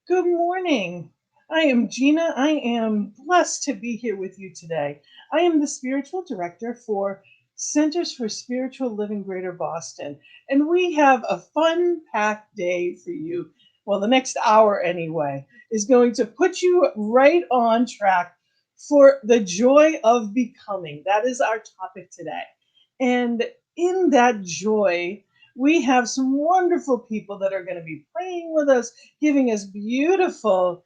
Good morning. I am Gina. I am blessed to be here with you today. I am the spiritual director for Centers for Spiritual Living Greater Boston, and we have a fun packed day for you. Well, the next hour, anyway, is going to put you right on track for the joy of becoming. That is our topic today. And in that joy, we have some wonderful people that are going to be praying with us, giving us beautiful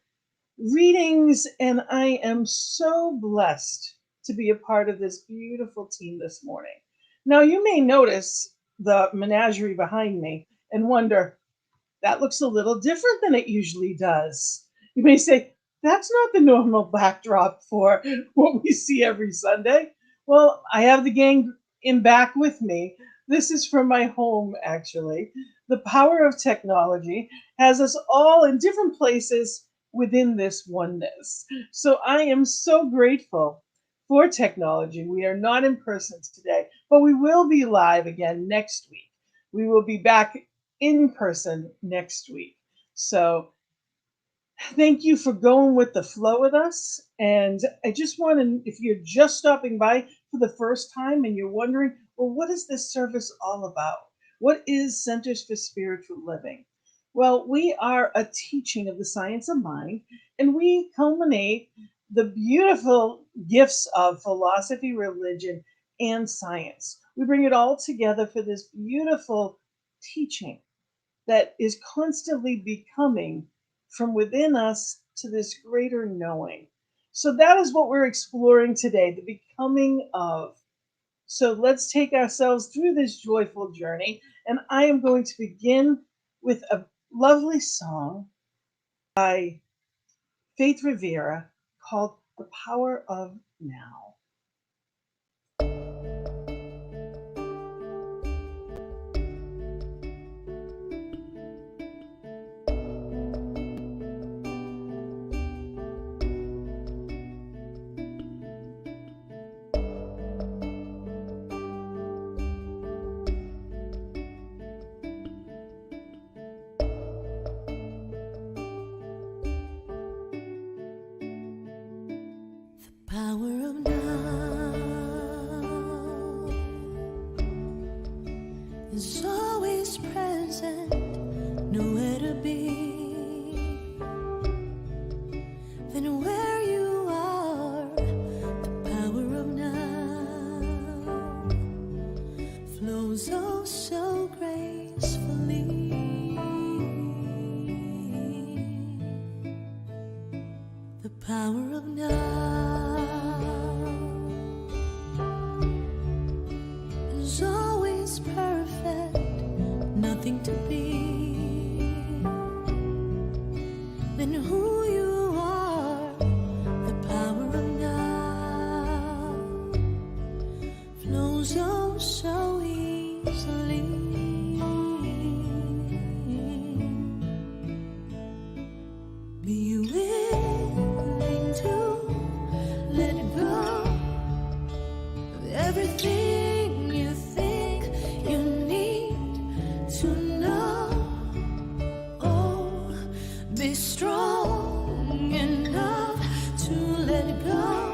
readings, and I am so blessed to be a part of this beautiful team this morning. Now, you may notice the menagerie behind me and wonder, that looks a little different than it usually does. You may say, that's not the normal backdrop for what we see every Sunday. Well, I have the gang in back with me. This is from my home, actually. The power of technology has us all in different places within this oneness. So I am so grateful for technology. We are not in person today, but we will be live again next week. We will be back in person next week. So thank you for going with the flow with us. And I just want to, if you're just stopping by for the first time and you're wondering, well, what is this service all about? What is Centers for Spiritual Living? Well, we are a teaching of the science of mind, and we culminate the beautiful gifts of philosophy, religion, and science. We bring it all together for this beautiful teaching that is constantly becoming from within us to this greater knowing. So that is what we're exploring today, the becoming of. So let's take ourselves through this joyful journey. And I am going to begin with a lovely song by Faith Rivera called The Power of Now. Power of now is always present, nowhere to be than where you are. The power of now flows oh so gracefully. The power of now is always perfect, nothing to be than who you are. The power of now flows oh so easily. Be willing to let go of everything you think you need to know. Oh, be strong enough to let go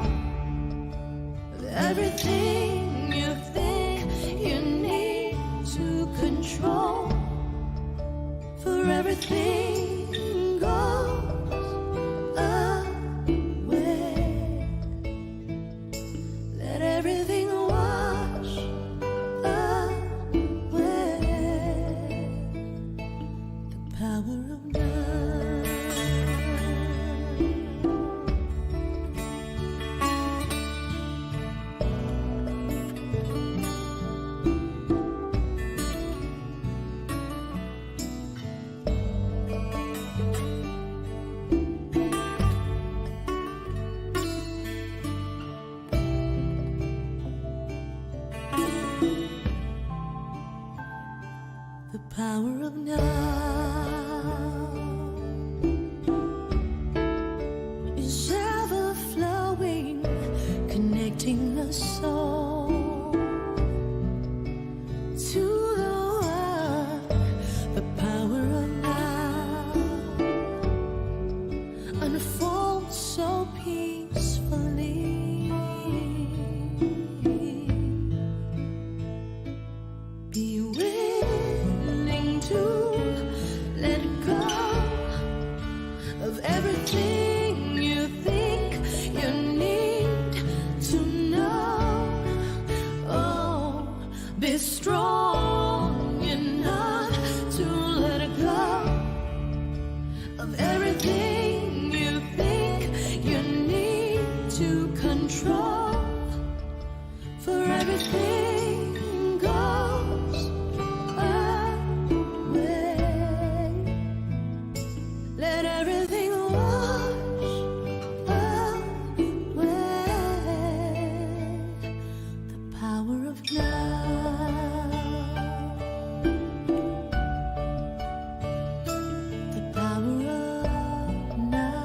of everything you think you need to control. For everything goes away. Let everything wash away. The power of now. The power of now is ever flowing, connecting the soul to the world. The power of now unfold so peacefully. Be willing to let go of everything you think you need to know. Oh, be strong enough to let go of everything you think you need to control. For everything goes away. Let everything wash away. The power of now. The power of now.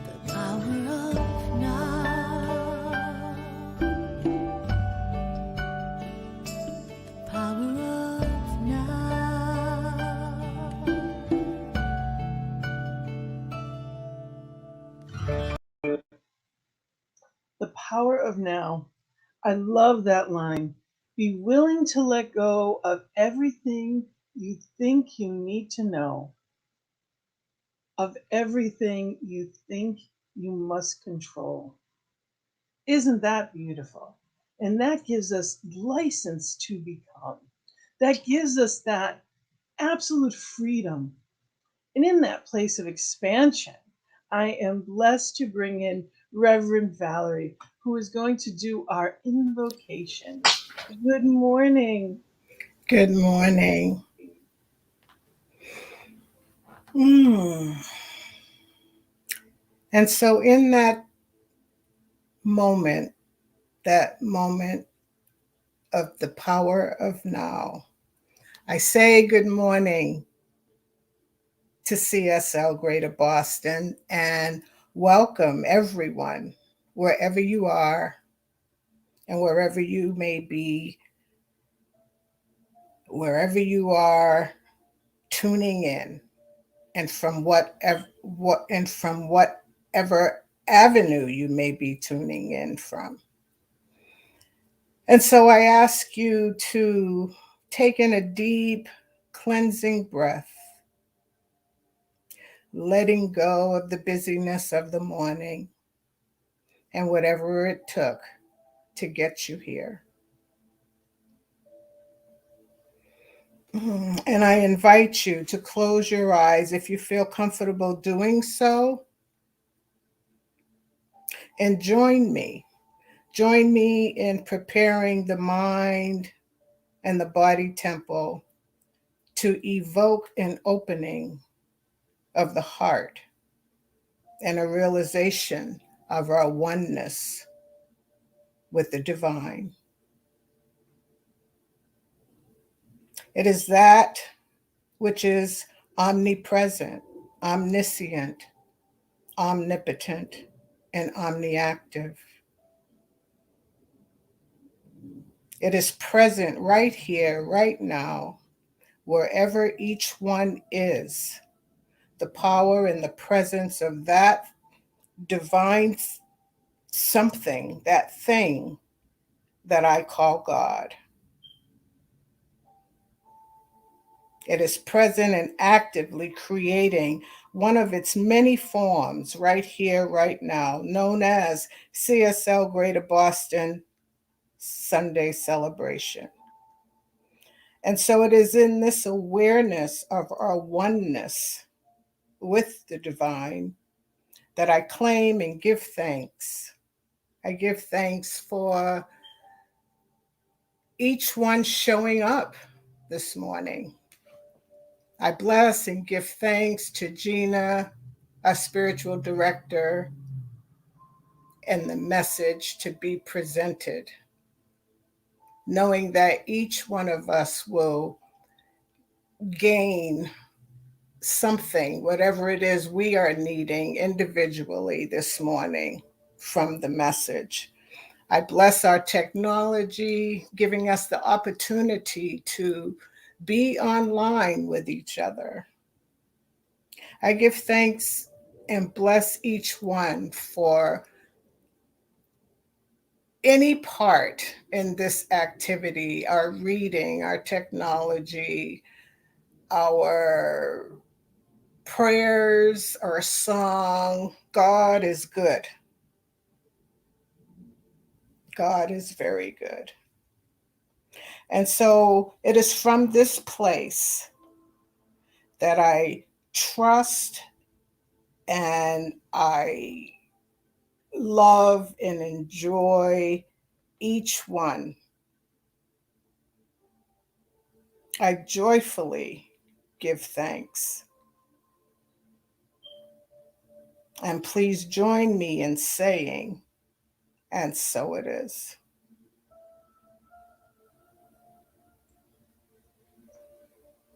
The power of now. The power of now. The power of now. I love that line. Be willing to let go of everything you think you need to know, of everything you think you must control. Isn't that beautiful? And that gives us license to become. That gives us that absolute freedom. And in that place of expansion, I am blessed to bring in Reverend Valerie, who is going to do our invocation. Good morning. Good morning. Mm. And so, in that moment of the power of now, I say good morning to CSL Greater Boston and welcome everyone, wherever you are and wherever you may be, wherever you are tuning in, and from whatever avenue you may be tuning in from. And so I ask you to take in a deep cleansing breath, letting go of the busyness of the morning and whatever it took to get you here. And I invite you to close your eyes if you feel comfortable doing so, and join me. Join me in preparing the mind and the body temple to evoke an opening of the heart and a realization of our oneness with the divine. It is that which is omnipresent, omniscient, omnipotent, and omniactive. It is present right here, right now, wherever each one is. The power and the presence of that divine something, that thing that I call God. It is present and actively creating one of its many forms right here, right now, known as CSL Greater Boston Sunday Celebration. And so it is in this awareness of our oneness with the divine that I claim and give thanks. I give thanks for each one showing up this morning. I bless and give thanks to Gina, our spiritual director, and the message to be presented, knowing that each one of us will gain something, whatever it is we are needing individually this morning from the message. I bless our technology, giving us the opportunity to be online with each other. I give thanks and bless each one for any part in this activity, our reading, our technology, our prayers, our song. God is good. God is very good. And so it is from this place that I trust and I love and enjoy each one. I joyfully give thanks. And please join me in saying, and so it is.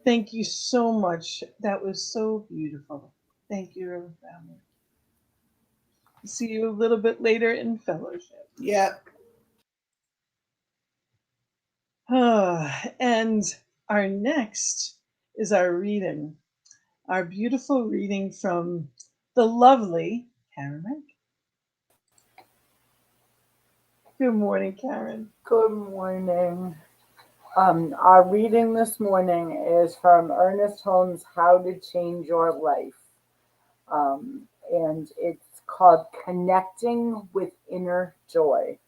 Thank you so much. That was so beautiful. Thank you, Reverend Family. See you a little bit later in fellowship. Yep. And our next is our reading, our beautiful reading from the lovely Karen Rank. Good morning, Karen. Good morning. Our reading this morning is from Ernest Holmes' How to Change Your Life. And it's called Connecting with Inner Joy.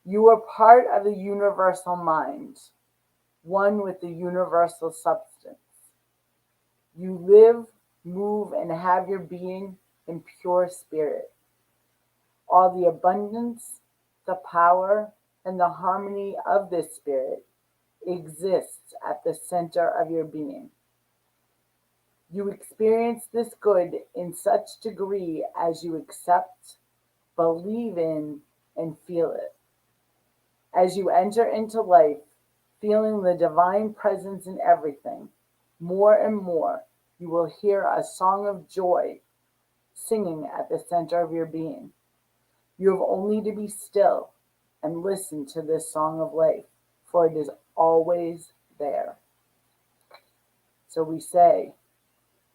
You are part of the universal mind, one with the universal substance. You live, move, and have your being in pure spirit. All the abundance, the power, and the harmony of this spirit exists at the center of your being. You experience this good in such degree as you accept, believe in, and feel it. As you enter into life, feeling the divine presence in everything, more and more, you will hear a song of joy singing at the center of your being. You have only to be still and listen to this song of life, for it is always there. So we say,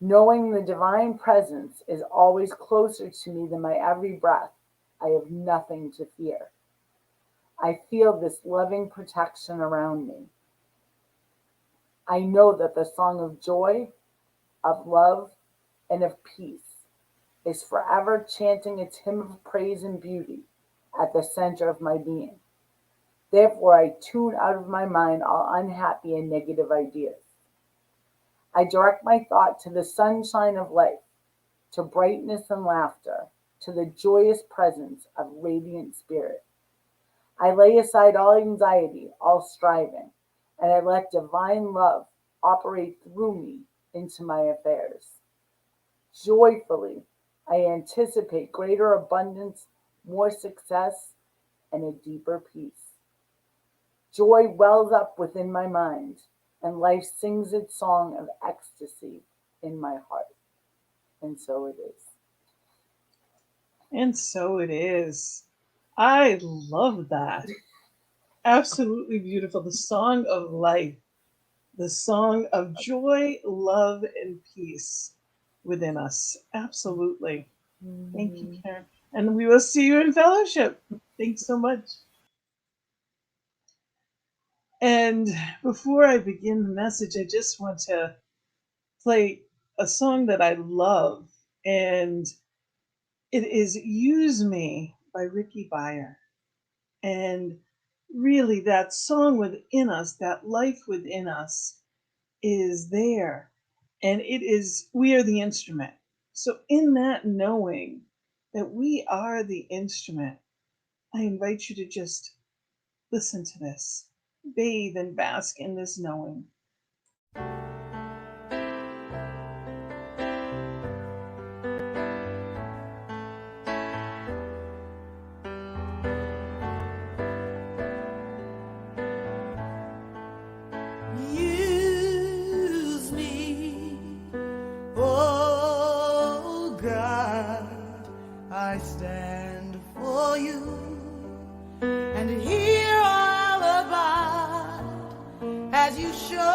knowing the divine presence is always closer to me than my every breath, I have nothing to fear. I feel this loving protection around me. I know that the song of joy, of love, and of peace is forever chanting its hymn of praise and beauty at the center of my being. Therefore, I tune out of my mind all unhappy and negative ideas. I direct my thought to the sunshine of life, to brightness and laughter, to the joyous presence of radiant spirit. I lay aside all anxiety, all striving, and I let divine love operate through me into my affairs. Joyfully, I anticipate greater abundance, more success, and a deeper peace. Joy wells up within my mind, and life sings its song of ecstasy in my heart. And so it is. And so it is. I love that. Absolutely beautiful. The song of life, the song of joy, love, and peace within us. Absolutely. Thank you, Karen. And we will see you in fellowship. Thanks so much. And before I begin the message, I just want to play a song that I love, and it is Use Me by Ricky Beyer. And really, that song within us, that life within us, is there. And it is, we are the instrument. So, in that knowing that we are the instrument, I invite you to just listen to this, bathe and bask in this knowing. Use me, oh God, I stand for you and hear all about as you show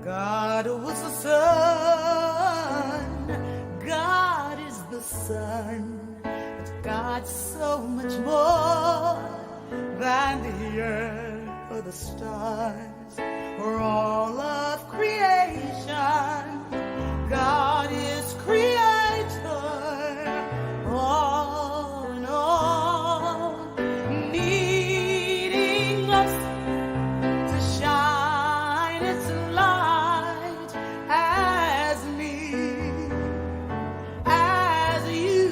God was the sun, God is the sun, but God's so much more than the earth or the stars or all of creation. God is creator, all in all, needing us to shine its light as me, as you.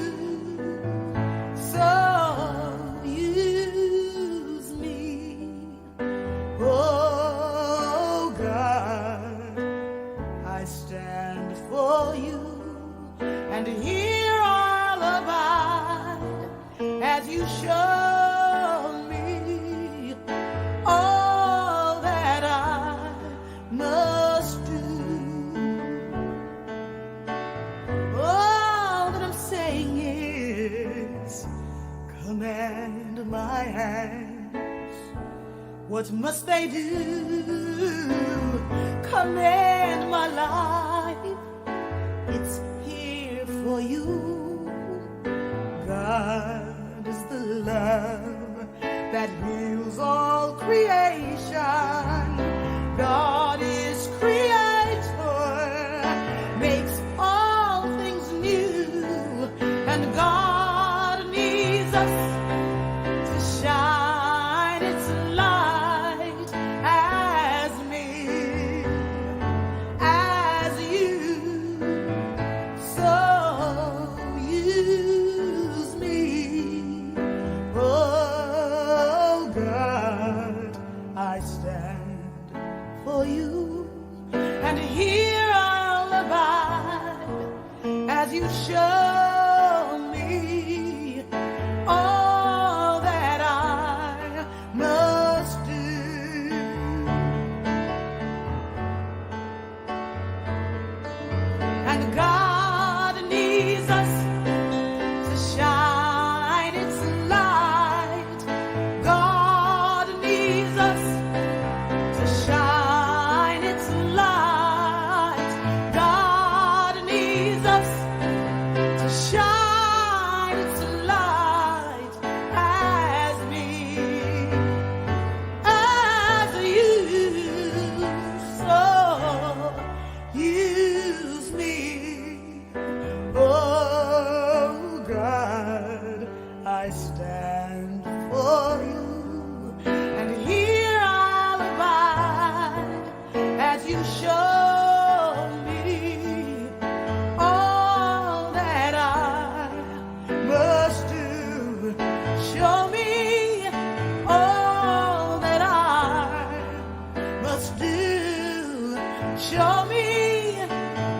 So use me, oh God. I stand for you, and here I'll abide as you show me all that I must do. All that I'm saying is, command my hands. What must they do? Command my life. It's here for you. God is the love that heals all creation. God is creator, makes all things new, and God needs us to shine its light as me, as you. So use me, oh God. I stand for you, and here I'll abide as you show me all that I must do. And God needs us to shine its light. God needs us to shine its light. God needs us to shine its light as me, as you. So use me, oh God. I stand for you, and here I'll abide as you show me all that I must do. Show me all that I must do. Show me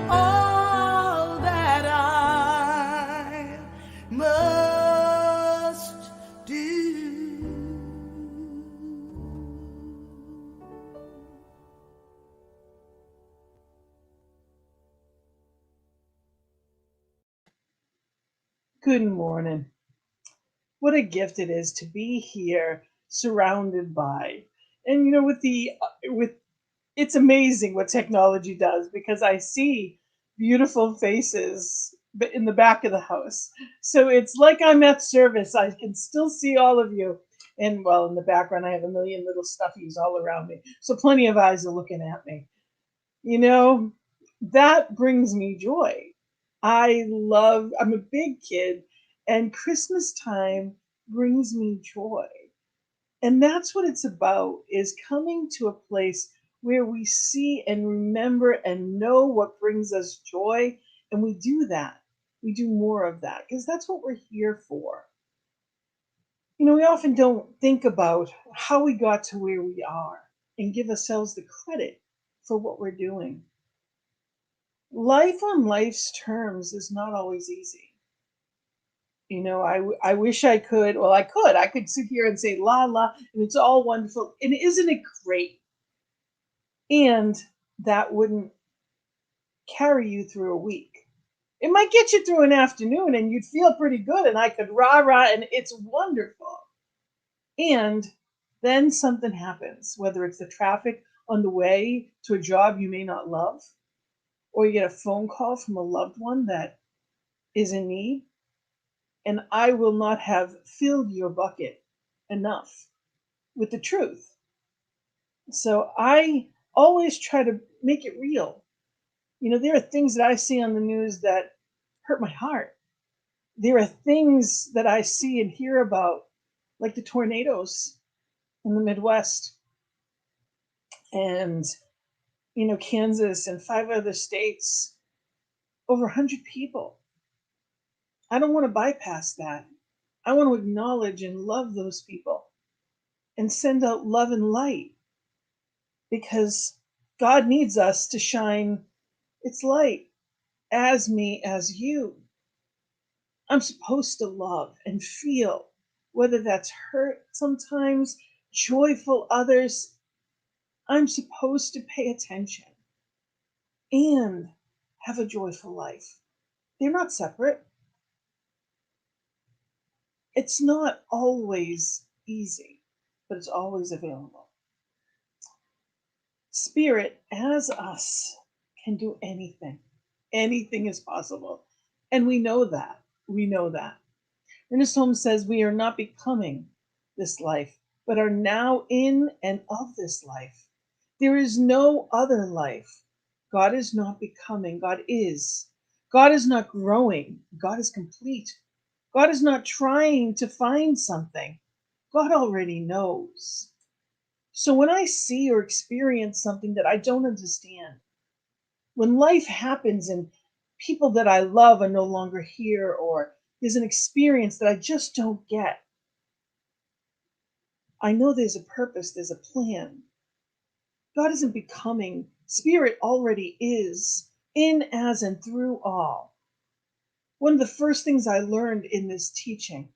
all that I must do. Good morning. What a gift it is to be here surrounded by. And you know, with it's amazing what technology does, because I see beautiful faces in the back of the house. So it's like I'm at service. I can still see all of you. And well, in the background, I have a million little stuffies all around me. So plenty of eyes are looking at me. You know, that brings me joy. I'm a big kid, and Christmas time brings me joy. And that's what it's about, is coming to a place where we see and remember and know what brings us joy, and we do that. We do more of that because that's what we're here for. You know, we often don't think about how we got to where we are and give ourselves the credit for what we're doing. Life on life's terms is not always easy. You know, I wish I could. Well, I could sit here and say la la, and it's all wonderful. And isn't it great? And that wouldn't carry you through a week. It might get you through an afternoon and you'd feel pretty good, and I could rah rah, and it's wonderful. And then something happens, whether it's the traffic on the way to a job you may not love, or you get a phone call from a loved one that is in need, and I will not have filled your bucket enough with the truth. So I always try to make it real. There are things that I see on the news that hurt my heart. There are things that I see and hear about, like the tornadoes in the Midwest and, Kansas and 5 other states, over 100 people. I don't want to bypass that. I want to acknowledge and love those people and send out love and light because God needs us to shine its light as me, as you. I'm supposed to love and feel, whether that's hurt sometimes, joyful others. I'm supposed to pay attention and have a joyful life. They're not separate. It's not always easy, but it's always available. Spirit, as us, can do anything. Anything is possible. And we know that. We know that. Ernest Holmes says we are not becoming this life, but are now in and of this life. There is no other life. God is not becoming, God is. God is not growing, God is complete. God is not trying to find something, God already knows. So when I see or experience something that I don't understand, when life happens and people that I love are no longer here, or there's an experience that I just don't get, I know there's a purpose, there's a plan. God isn't becoming, Spirit already is, in, as, and through all. One of the first things I learned in this teaching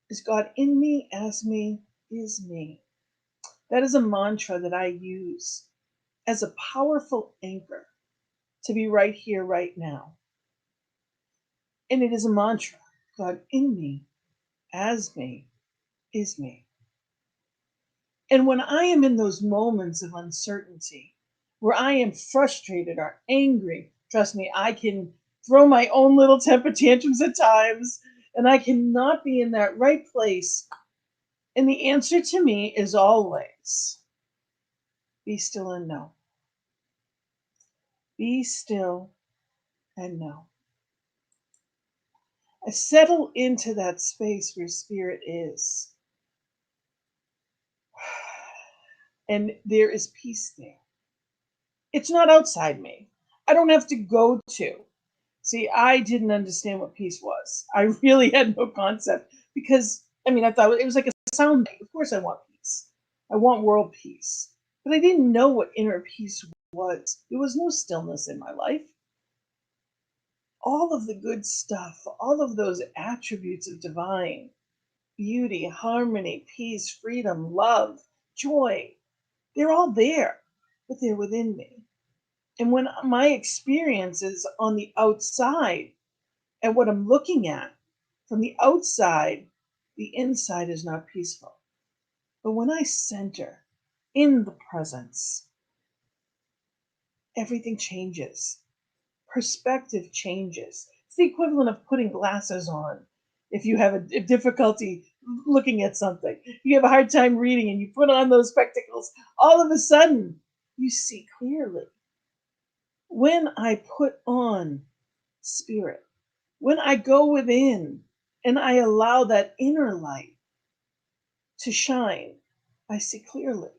is God in me, as me, is me. That is a mantra that I use as a powerful anchor to be right here, right now. And it is a mantra. God in me, as me, is me. And when I am in those moments of uncertainty, where I am frustrated or angry, trust me, I can throw my own little temper tantrums at times, and I cannot be in that right place. And the answer to me is always be still and know. Be still and know. I settle into that space where Spirit is. And there is peace there. It's not outside me. I don't have to go to. See, I didn't understand what peace was. I really had no concept because, I thought it was like a sound bite. Of course, I want peace. I want world peace. But I didn't know what inner peace was. There was no stillness in my life. All of the good stuff, all of those attributes of divine beauty, harmony, peace, freedom, love, joy, they're all there, but they're within me. And when my experience is on the outside and what I'm looking at from the outside, the inside is not peaceful. But when I center in the presence, everything changes. Perspective changes. It's the equivalent of putting glasses on. If you have a difficulty looking at something, you have a hard time reading, and you put on those spectacles, all of a sudden you see clearly. When I put on Spirit, when I go within and I allow that inner light to shine, I see clearly.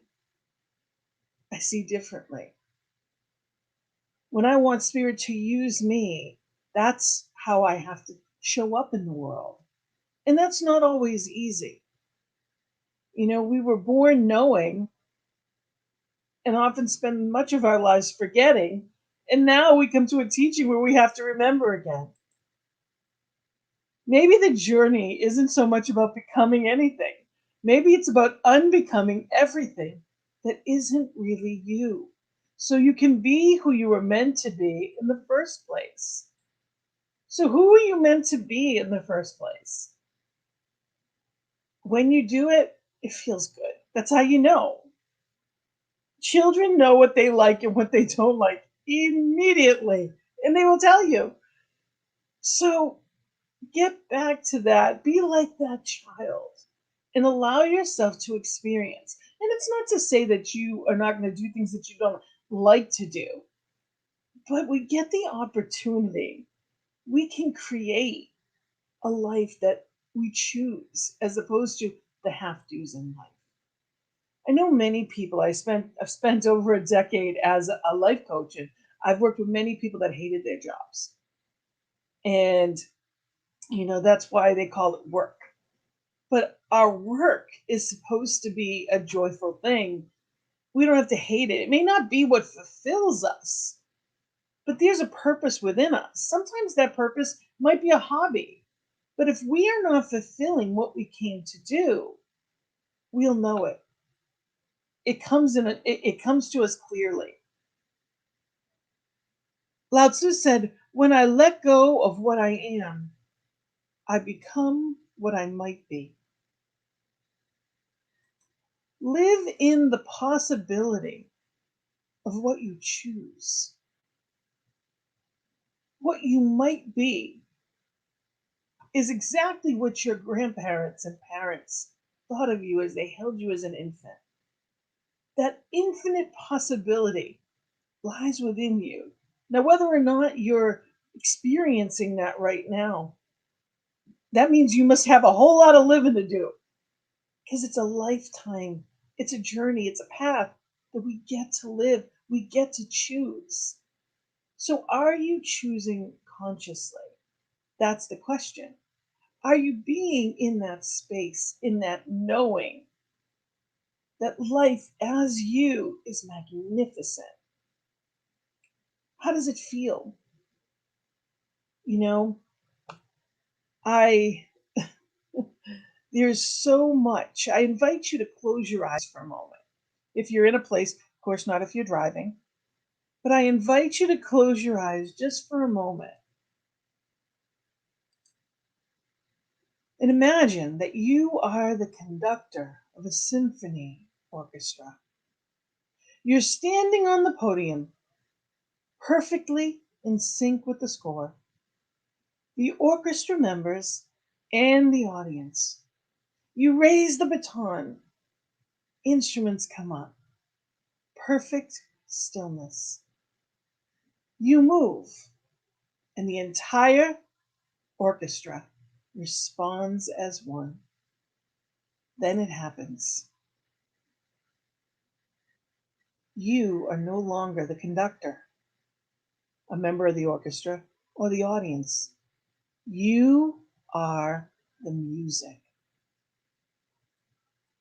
I see differently. When I want Spirit to use me, that's how I have to show up in the world. And that's not always easy. We were born knowing and often spend much of our lives forgetting. And now we come to a teaching where we have to remember again. Maybe the journey isn't so much about becoming anything. Maybe it's about unbecoming everything that isn't really you. So you can be who you were meant to be in the first place. So who are you meant to be in the first place? When you do it, it feels good. That's how you know. Children know what they like and what they don't like immediately, and they will tell you. So get back to that. Be like that child and allow yourself to experience. And it's not to say that you are not going to do things that you don't like to do, but we get the opportunity. We can create a life that we choose as opposed to the have do's in life. I know many people. I've spent over a decade as a life coach, and I've worked with many people that hated their jobs. And that's why they call it work. But our work is supposed to be a joyful thing. We don't have to hate it. It may not be what fulfills us, but there's a purpose within us. Sometimes that purpose might be a hobby. But if we are not fulfilling what we came to do, we'll know it. It comes to us clearly. Lao Tzu said, "When I let go of what I am, I become what I might be." Live in the possibility of what you choose. What you might be is exactly what your grandparents and parents thought of you as they held you as an infant. That infinite possibility lies within you. Now, whether or not you're experiencing that right now, that means you must have a whole lot of living to do because it's a lifetime, it's a journey, it's a path that we get to live, we get to choose. So, are you choosing consciously? That's the question. Are you being in that space, in that knowing that life as you is magnificent? How does it feel? You know, I there's so much. I invite you to close your eyes for a moment. If you're in a place, of course, not if you're driving, but I invite you to close your eyes just for a moment and imagine that you are the conductor of a symphony orchestra. You're standing on the podium, perfectly in sync with the score, the orchestra members, and the audience. You raise the baton, instruments come up, perfect stillness. You move, and the entire orchestra responds as one. Then it happens. You are no longer the conductor, a member of the orchestra, or the audience. You are the music.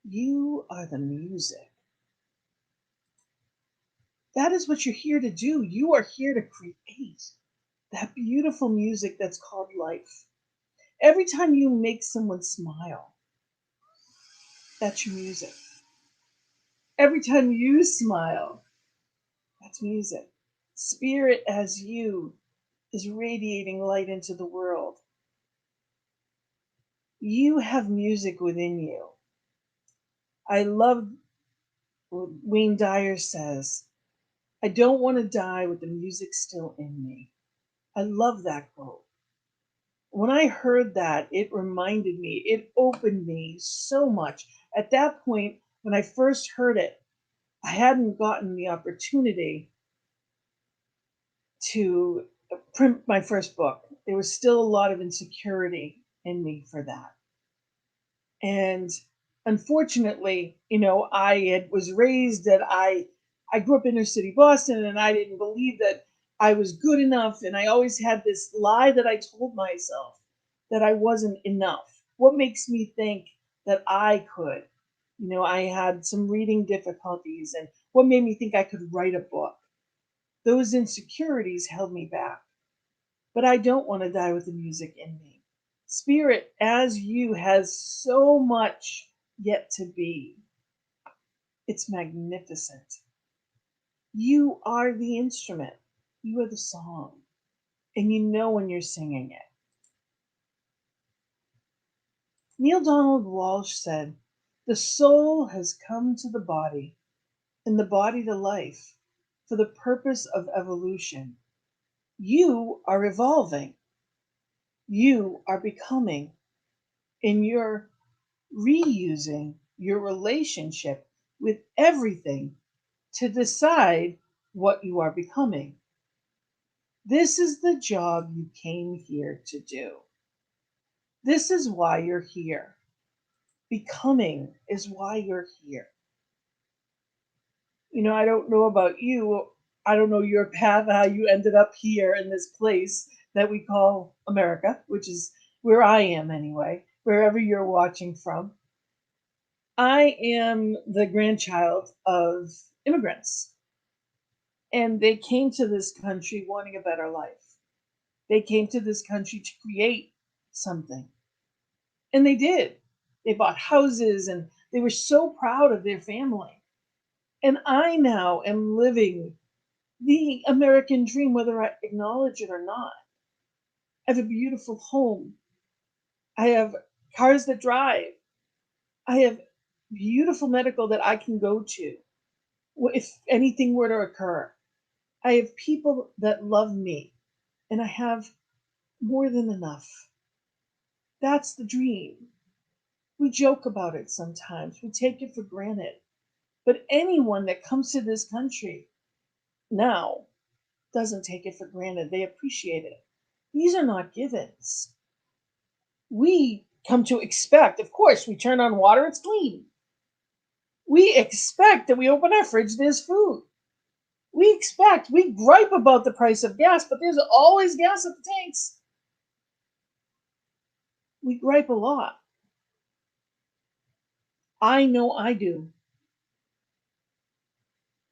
You are the music. That is what you're here to do. You are here to create that beautiful music that's called life. Every time you make someone smile, that's your music. Every time you smile, that's music. Spirit as you is radiating light into the world. You have music within you. I love what Wayne Dyer says. I don't want to die with the music still in me. I love that quote. When I heard that, it reminded me, it opened me so much. At that point, when I first heard it, I hadn't gotten the opportunity to print my first book. There was still a lot of insecurity in me for that. And unfortunately, was raised that I grew up in inner city Boston, and I didn't believe that I was good enough, and I always had this lie that I told myself that I wasn't enough. What makes me think that I could? I had some reading difficulties, and what made me think I could write a book? Those insecurities held me back. But I don't want to die with the music in me. Spirit, as you, has so much yet to be. It's magnificent. You are the instrument, you are the song, and you know when you're singing it. Neil Donald Walsh said, "The soul has come to the body, and the body to life for the purpose of evolution. You are evolving. You are becoming, and you're reusing your relationship with everything to decide what you are becoming. This is the job you came here to do. This is why you're here. Becoming is why you're here. I don't know about you. I don't know your path, how you ended up here in this place that we call America, which is where I am anyway, wherever you're watching from. I am the grandchild of immigrants, and they came to this country wanting a better life. They came to this country to create something, and they did. They bought houses, and they were so proud of their family. And I now am living the American dream, whether I acknowledge it or not. I have a beautiful home. I have cars that drive. I have beautiful medical that I can go to if anything were to occur. I have people that love me, and I have more than enough. That's the dream. We joke about it sometimes, we take it for granted. But anyone that comes to this country now doesn't take it for granted. They appreciate it. These are not givens. We come to expect, of course, we turn on water, it's clean. We expect that we open our fridge, there's food. We gripe about the price of gas, but there's always gas at the tanks. We gripe a lot. I know I do.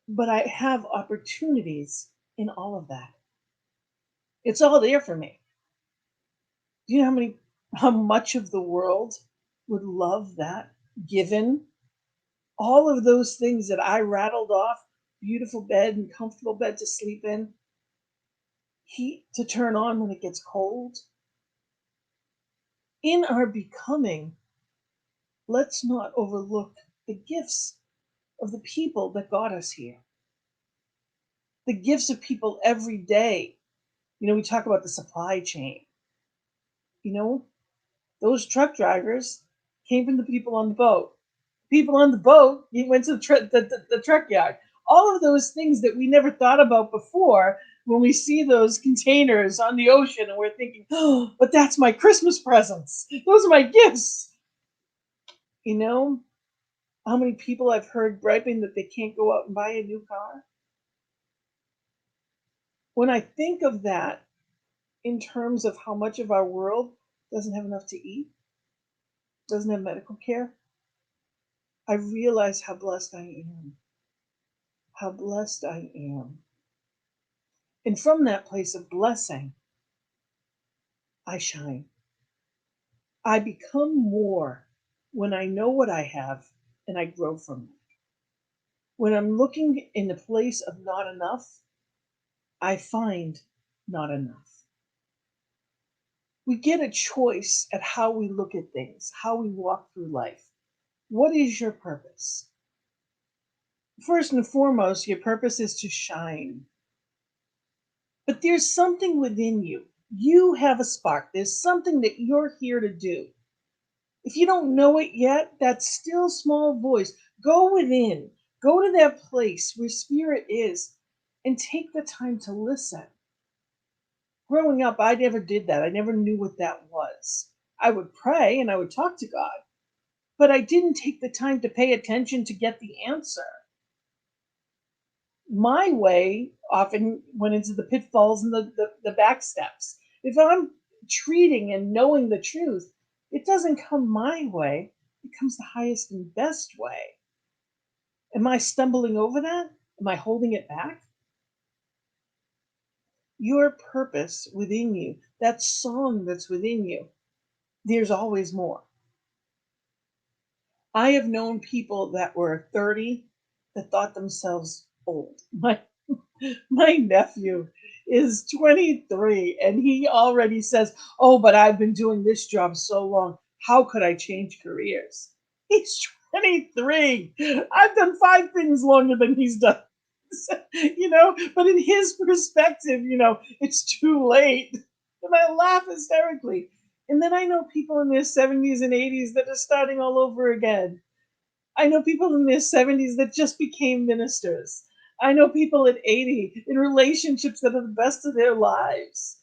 But I have opportunities in all of that. It's all there for me. Do you know how much of the world would love that, given all of those things that I rattled off? Beautiful bed and comfortable bed to sleep in, heat to turn on when it gets cold. In our becoming, let's not overlook the gifts of the people that got us here. The gifts of people every day. We talk about the supply chain. Those truck drivers came from the people on the boat. People on the boat went to the truck yard. All of those things that we never thought about before, when we see those containers on the ocean and we're thinking, oh, but that's my Christmas presents. Those are my gifts. How many people I've heard griping that they can't go out and buy a new car? When I think of that in terms of how much of our world doesn't have enough to eat, doesn't have medical care, I realize how blessed I am. How blessed I am. And from that place of blessing, I shine. I become more when I know what I have and I grow from it. When I'm looking in the place of not enough, I find not enough. We get a choice at how we look at things, how we walk through life. What is your purpose? First and foremost, your purpose is to shine. But there's something within you. You have a spark. There's something that you're here to do. If you don't know it yet, that still small voice, go within. Go to that place where spirit is and take the time to listen. Growing up, I never did that. I never knew what that was. I would pray and I would talk to God, but I didn't take the time to pay attention to get the answer. My way often went into the pitfalls and the back steps. If I'm treating and knowing the truth, it doesn't come my way, it comes the highest and best way. Am I stumbling over that? Am I holding it back? Your purpose within you, that song that's within you, there's always more. I have known people that were 30 that thought themselves old. My nephew is 23 and he already says, oh, but I've been doing this job so long. How could I change careers? He's 23. I've done 5 things longer than he's done. But in his perspective, it's too late. And I laugh hysterically. And then I know people in their 70s and 80s that are starting all over again. I know people in their 70s that just became ministers. I know people at 80 in relationships that are the best of their lives.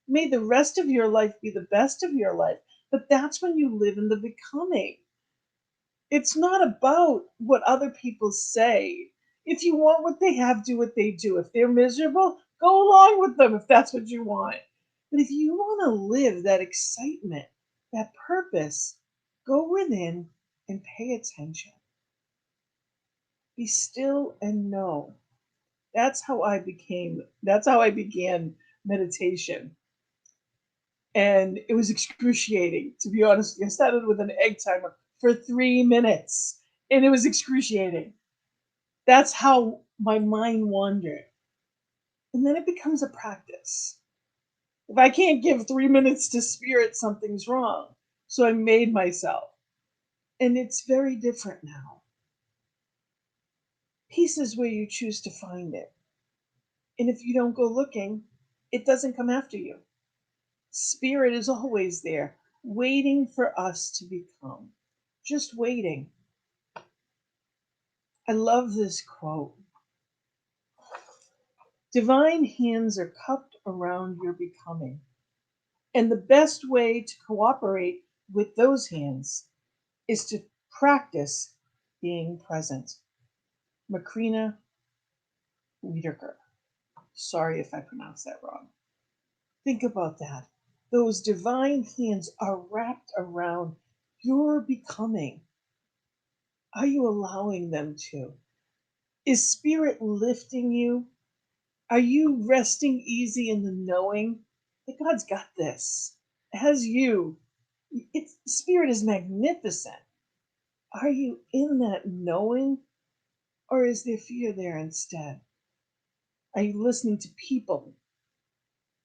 May the rest of your life be the best of your life. But that's when you live in the becoming. It's not about what other people say. If you want what they have, do what they do. If they're miserable, go along with them if that's what you want. But if you want to live that excitement, that purpose, go within and pay attention. Be still and know. That's how I began meditation. And it was excruciating, to be honest. I started with an egg timer for 3 minutes, and it was excruciating. That's how my mind wandered. And then it becomes a practice. If I can't give 3 minutes to spirit, something's wrong. So I made myself. And it's very different now. Peace is where you choose to find it. And if you don't go looking, it doesn't come after you. Spirit is always there, waiting for us to become. Just waiting. I love this quote. Divine hands are cupped around your becoming. And the best way to cooperate with those hands is to practice being present. Macrina Wiederker. Sorry if I pronounced that wrong. Think about that. Those divine hands are wrapped around your becoming. Are you allowing them to? Is spirit lifting you? Are you resting easy in the knowing that God's got this? As you, spirit is magnificent. Are you in that knowing, or is there fear there instead? Are you listening to people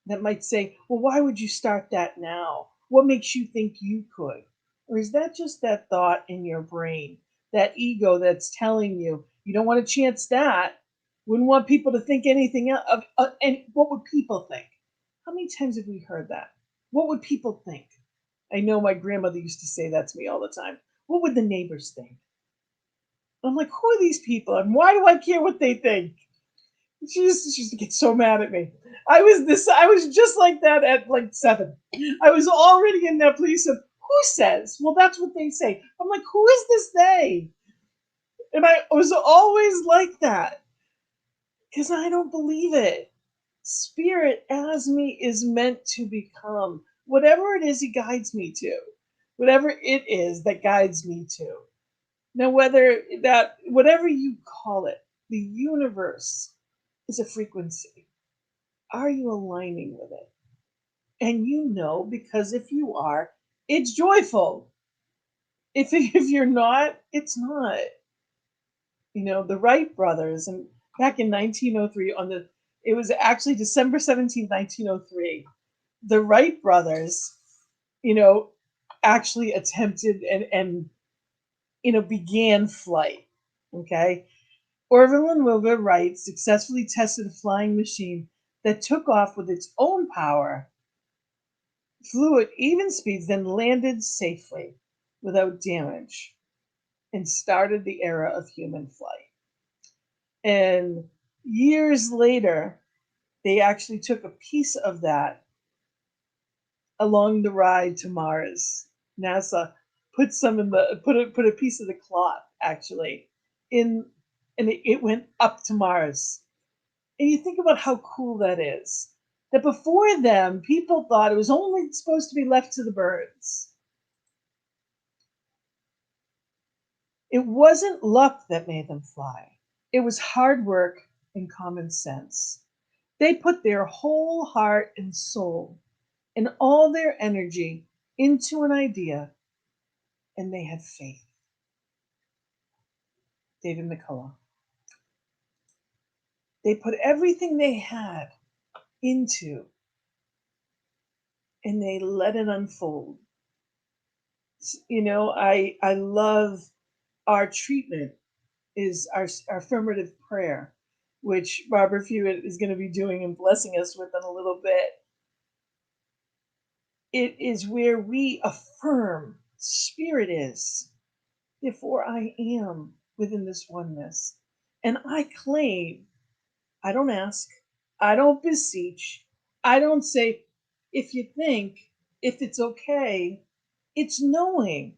that might say, well, why would you start that now? What makes you think you could? Or is that just that thought in your brain, that ego that's telling you, you don't want to chance that? Wouldn't want people to think anything else. And what would people think? How many times have we heard that? What would people think? I know my grandmother used to say that to me all the time. What would the neighbors think? I'm like, who are these people? And why do I care what they think? She used to get so mad at me. I was just like that at like 7. I was already in that place of who says? Well, that's what they say. I'm like, who is this they? And I was always like that because I don't believe it. Spirit as me is meant to become whatever it is he guides me to, whatever it is that guides me to. Now, whatever you call it, the universe is a frequency. Are you aligning with it? And because if you are, it's joyful. If you're not, it's not. The Wright brothers, and back in 1903, it was actually December 17th, 1903, the Wright brothers, you know, actually attempted and began flight. Okay. Orville and Wilbur Wright successfully tested a flying machine that took off with its own power, flew at even speeds, then landed safely without damage and started the era of human flight. And years later, they actually took a piece of that along the ride to Mars. NASA put some in the put a piece of the cloth actually in, and it went up to Mars. And you think about how cool that is. That before them, people thought it was only supposed to be left to the birds. It wasn't luck that made them fly. It was hard work and common sense. They put their whole heart and soul and all their energy into an idea, and they had faith. David McCullough. They put everything they had into, and they let it unfold. I love our treatment is our affirmative prayer, which Barbara Fewitt is going to be doing and blessing us with in a little bit. It is where we affirm Spirit is, therefore I am within this oneness. And I claim, I don't ask, I don't beseech, I don't say, if you think, if it's okay. It's knowing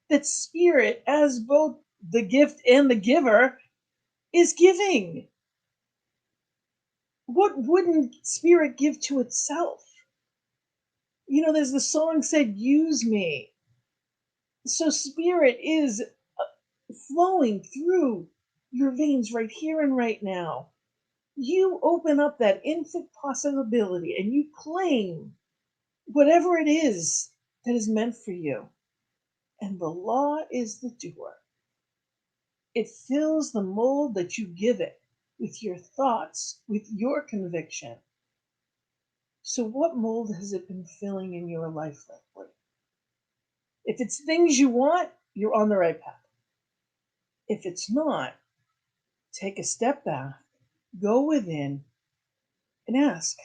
that Spirit, as both the gift and the giver, is giving. What wouldn't Spirit give to itself? You know, there's the song said, use me. So Spirit is flowing through your veins right here and right now. You open up that infinite possibility and you claim whatever it is that is meant for you. And the law is the doer. It fills the mold that you give it with your thoughts, with your conviction. So, what mold has it been filling in your life lately? If it's things you want, you're on the right path. If it's not, take a step back, go within, and ask.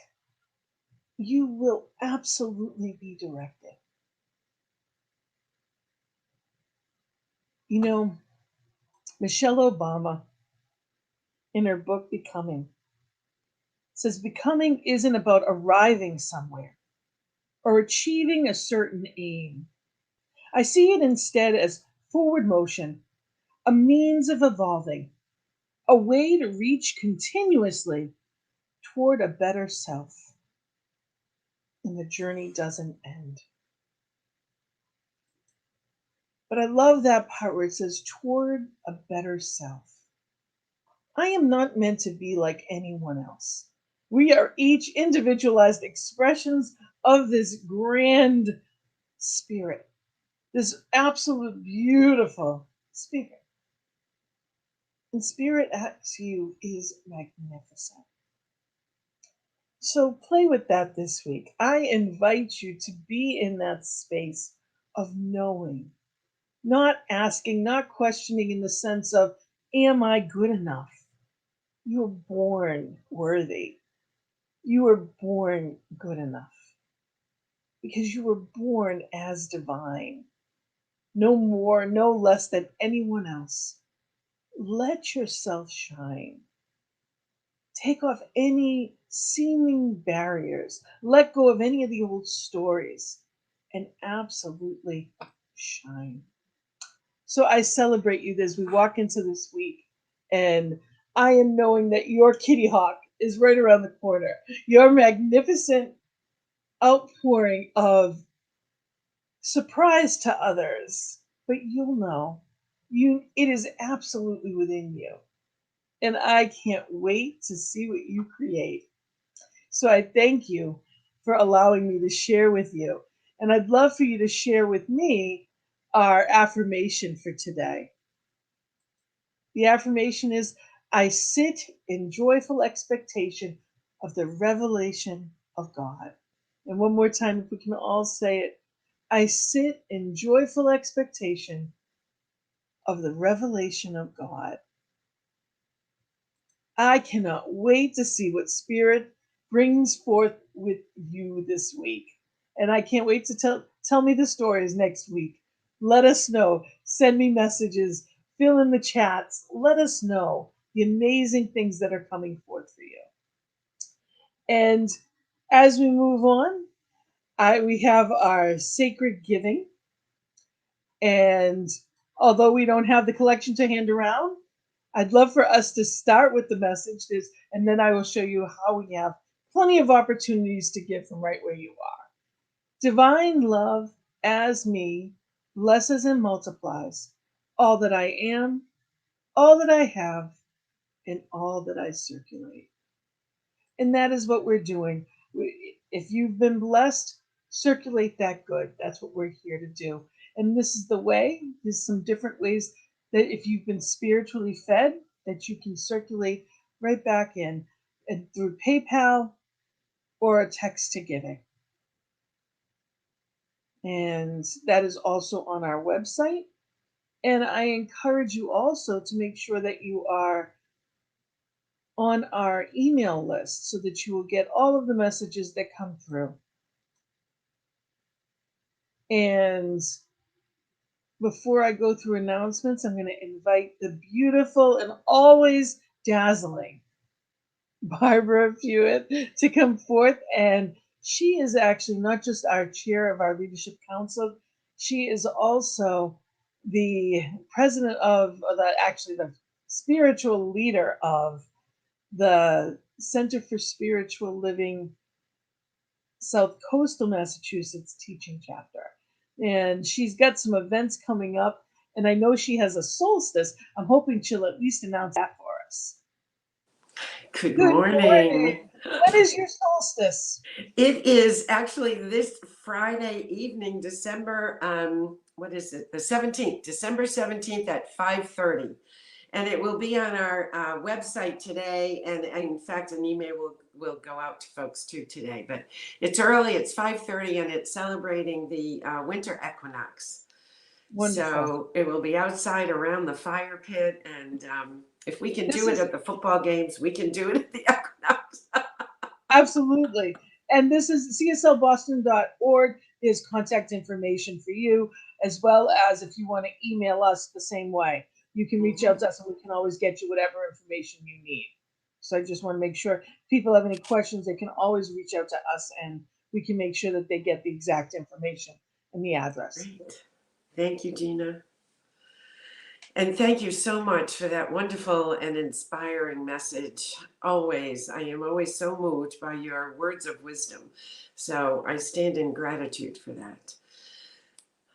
You will absolutely be directed. You know, Michelle Obama, in her book Becoming, says becoming isn't about arriving somewhere or achieving a certain aim. I see it instead as forward motion, a means of evolving, a way to reach continuously toward a better self. And the journey doesn't end. But I love that part where it says toward a better self. I am not meant to be like anyone else. We are each individualized expressions of this grand spirit, this absolute beautiful spirit. And spirit as you is magnificent. So play with that this week. I invite you to be in that space of knowing, not asking, not questioning in the sense of, am I good enough? You're born worthy. You were born good enough because you were born as divine, no more, no less than anyone else. Let yourself shine. Take off any seeming barriers. Let go of any of the old stories and absolutely shine. So I celebrate you as we walk into this week. And I am knowing that your kitty hawk is right around the corner. Your magnificent outpouring of surprise to others. But you'll know. It is absolutely within you. And I can't wait to see what you create. So I thank you for allowing me to share with you. And I'd love for you to share with me our affirmation for today. The affirmation is I sit in joyful expectation of the revelation of God. And one more time, if we can all say it, I sit in joyful expectation of the revelation of God. I cannot wait to see what Spirit brings forth with you this week. And I can't wait to tell me the stories next week. Let us know. Send me messages. Fill in the chats. Let us know the amazing things that are coming forth for you. And as we move on, we have our sacred giving. And although we don't have the collection to hand around, I'd love for us to start with the messages, and then I will show you how we have plenty of opportunities to give from right where you are. Divine love as me blesses and multiplies all that I am, all that I have, and all that I circulate. And that is what we're doing. If you've been blessed, circulate that good. That's what we're here to do. And this is the way. There's some different ways that if you've been spiritually fed, that you can circulate right back in and through PayPal or a text to giving. And that is also on our website. And I encourage you also to make sure that you are on our email list so that you will get all of the messages that come through. And before I go through announcements, I'm going to invite the beautiful and always dazzling Barbara Hewitt to come forth. And she is actually not just our chair of our leadership council, she is also the president of the spiritual leader of the Center for Spiritual Living South Coastal Massachusetts teaching chapter. And she's got some events coming up, and I know she has a solstice. I'm hoping she'll at least announce that for us. Good Good morning. When is your solstice? It is actually this Friday evening, December, what is it? The 17th, December 17th at 5:30. And it will be on our website today. And in fact, an email will go out to folks too today. But it's early, it's 5:30, and it's celebrating the winter equinox. Wonderful. So it will be outside around the fire pit. And if we can This do it is- at the football games, we can do it at the equinox. Absolutely. And this is cslboston.org. There's contact information for you, as well as if you want to email us the same way. You can reach out to us and we can always get you whatever information you need. So I just want to make sure if people have any questions, they can always reach out to us and we can make sure that they get the exact information and the address. Great. Thank you, Gina. And thank you so much for that wonderful and inspiring message. Always, I am always so moved by your words of wisdom. So I stand in gratitude for that.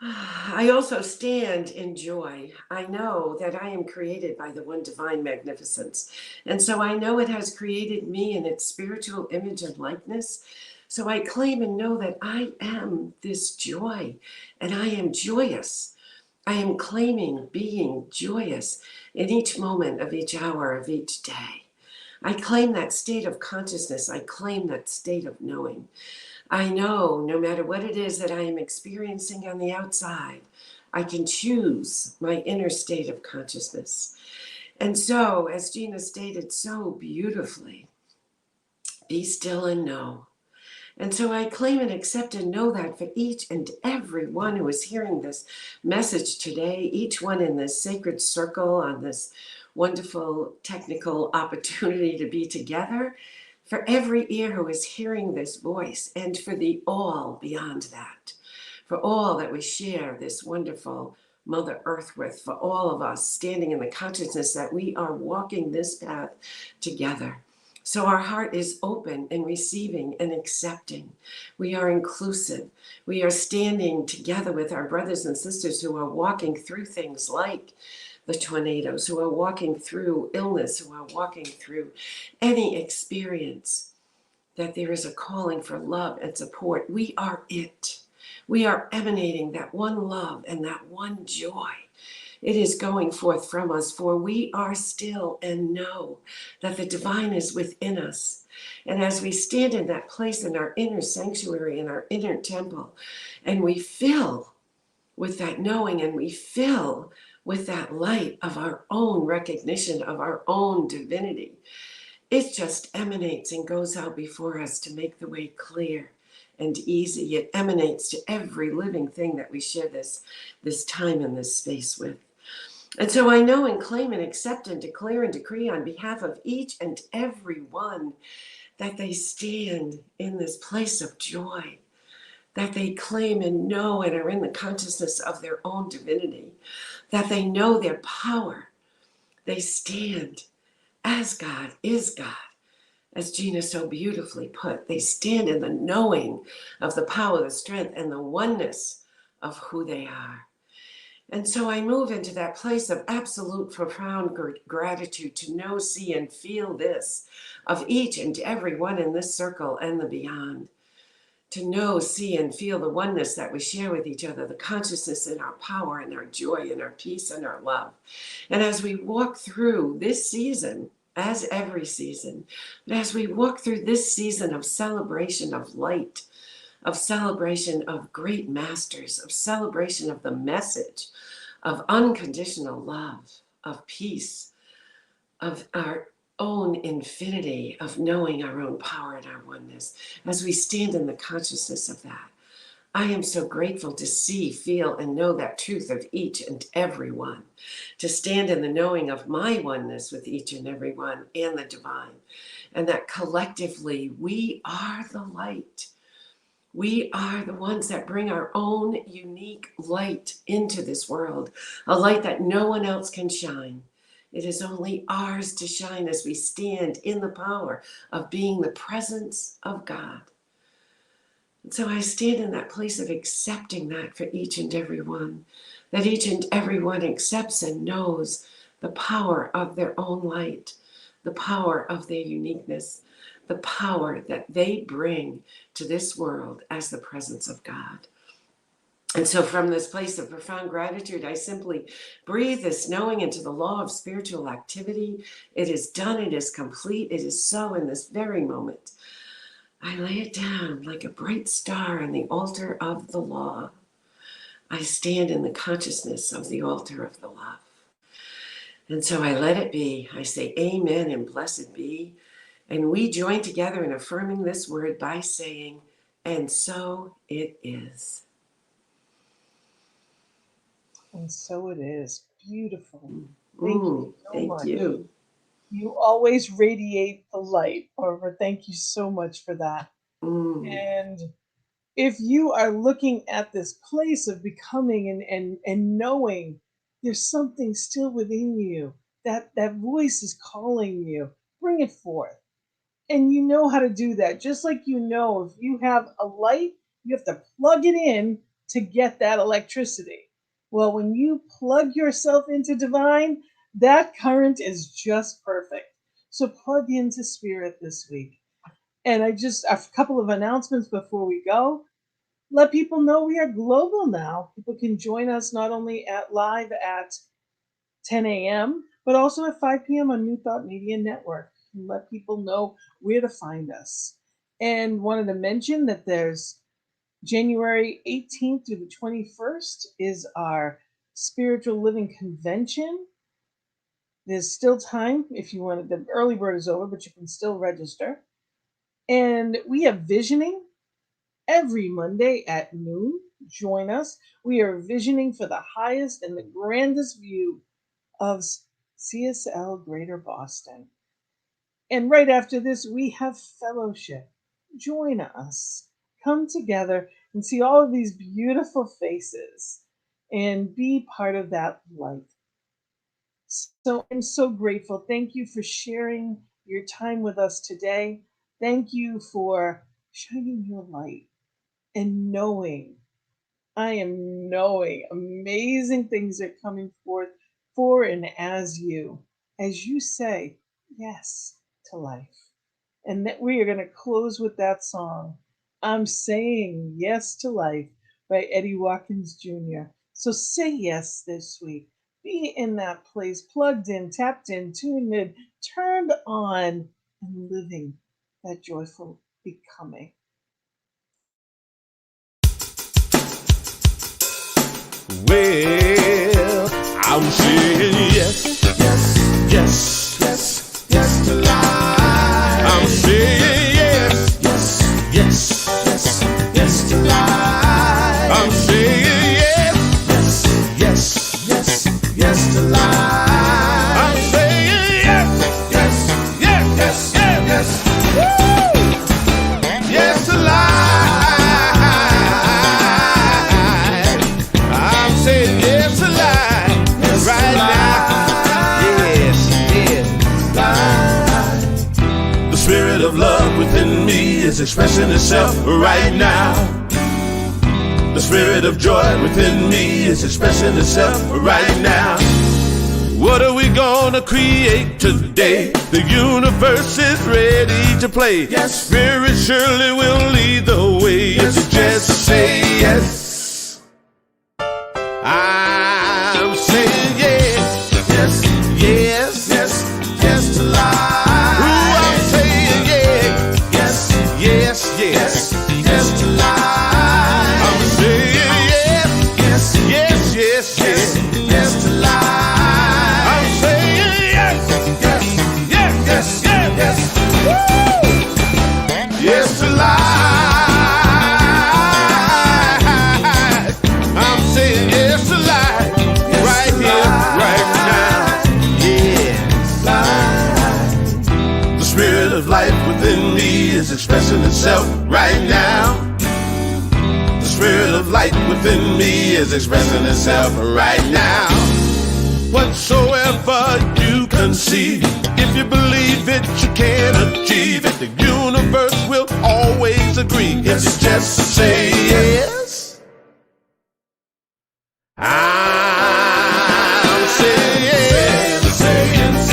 I also stand in joy. I know that I am created by the one divine magnificence. And so I know it has created me in its spiritual image and likeness. So I claim and know that I am this joy and I am joyous. I am claiming being joyous in each moment of each hour of each day. I claim that state of consciousness. I claim that state of knowing. I know no matter what it is that I am experiencing on the outside, I can choose my inner state of consciousness. And so, as Gina stated so beautifully, be still and know. And so I claim and accept and know that for each and every one who is hearing this message today, each one in this sacred circle on this wonderful technical opportunity to be together, for every ear who is hearing this voice, and for the all beyond that, for all that we share this wonderful Mother Earth with, for all of us standing in the consciousness that we are walking this path together. So our heart is open and receiving and accepting. We are inclusive. We are standing together with our brothers and sisters who are walking through things like the tornadoes, who are walking through illness, who are walking through any experience, that there is a calling for love and support. We are it. We are emanating that one love and that one joy. It is going forth from us, for we are still and know that the divine is within us. And as we stand in that place in our inner sanctuary, in our inner temple, and we fill with that knowing and we fill with that light of our own recognition of our own divinity, it just emanates and goes out before us to make the way clear and easy. It emanates to every living thing that we share this time and this space with. And so I know and claim and accept and declare and decree on behalf of each and every one that they stand in this place of joy, that they claim and know and are in the consciousness of their own divinity, that they know their power. They stand as God is God, as Gina so beautifully put. They stand in the knowing of the power, the strength, and the oneness of who they are. And so I move into that place of absolute profound gratitude to know, see, and feel this of each and every one in this circle and the beyond. To know, see, and feel the oneness that we share with each other, the consciousness in our power and our joy and our peace and our love. And as we walk through this season, as every season, but as we walk through this season of celebration of light, of celebration of great masters, of celebration of the message of unconditional love, of peace, of our own infinity, of knowing our own power and our oneness. As we stand in the consciousness of that, I am so grateful to see, feel, and know that truth of each and every one, to stand in the knowing of my oneness with each and every one and the divine, and that collectively we are the light. We are the ones that bring our own unique light into this world, a light that no one else can shine. It is only ours to shine as we stand in the power of being the presence of God. And so I stand in that place of accepting that for each and every one, that each and every one accepts and knows the power of their own light, the power of their uniqueness, the power that they bring to this world as the presence of God. And so from this place of profound gratitude, I simply breathe this knowing into the law of spiritual activity. It is done, it is complete, it is so in this very moment. I lay it down like a bright star on the altar of the law. I stand in the consciousness of the altar of the love. And so I let it be. I say amen and blessed be. And we join together in affirming this word by saying, and so it is. And so it is. Beautiful. Thank you so much. Thank you. You always radiate the light, Barbara. Thank you so much for that. And if you are looking at this place of becoming and knowing there's something still within you, that voice is calling you, bring it forth. And you know how to do that. Just like you know, if you have a light, you have to plug it in to get that electricity. Well, when you plug yourself into divine, that current is just perfect. So plug into spirit this week. And a couple of announcements before we go. Let people know we are global now. People can join us not only live at 10 a.m., but also at 5 p.m. on New Thought Media Network. And let people know where to find us. And wanted to mention that there's January 18th through the 21st is our Spiritual Living Convention. There's still time if you want. The early bird is over, but you can still register. And we have visioning every Monday at noon. Join us. We are visioning for the highest and the grandest view of CSL Greater Boston. And right after this, we have fellowship. Join us. Come together and see all of these beautiful faces and be part of that light. So I'm so grateful. Thank you for sharing your time with us today. Thank you for shining your light and knowing. I am knowing amazing things are coming forth for and as you say yes to life. And that we are going to close with that song, I'm Saying Yes to Life by Eddie Watkins Jr. So say yes this week. Be in that place, plugged in, tapped in, tuned in, turned on, and living that joyful becoming. Well, I'm saying yes, yes, yes, yes, yes to life. I'm saying yes, yes, yes, yes, yes to life. I'm saying yes, yes, yes, yes, yes to life. I'm saying yes, yes, yes, yes, yes, yes. Woo! Yes to life. Saying yes to life, yes, right now. Yes, yes. The spirit of love within me is expressing itself right now. The spirit of joy within me is expressing itself right now. What are we gonna create today? The universe is ready to play. Yes, spirit surely will lead the way. Yes, if you just say yes. I'm saying yes, yes, yes, yes, yes to life. Ooh, I'm saying yes, yes, yes, yes, yes to life. I'm saying yes, yes, yes, yes, yes, yes itself right now. The spirit of light within me is expressing itself right now. Whatsoever you conceive, if you believe it, you can achieve it. The universe will always agree if you just say yes. I'm saying yes. Saying yes.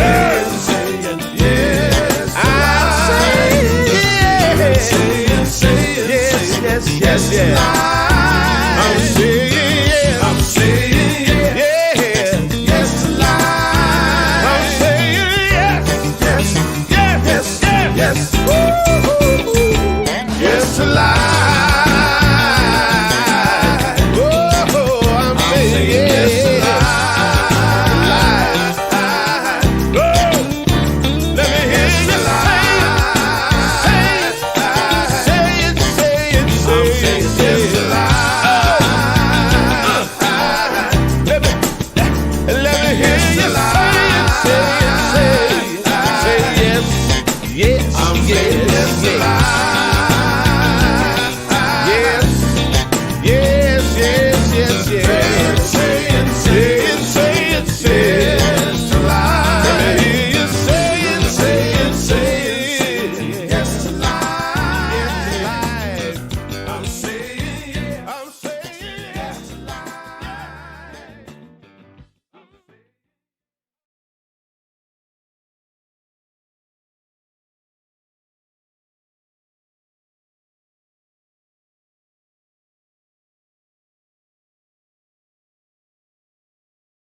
I'm saying yes. Yes, yes, yes, yes.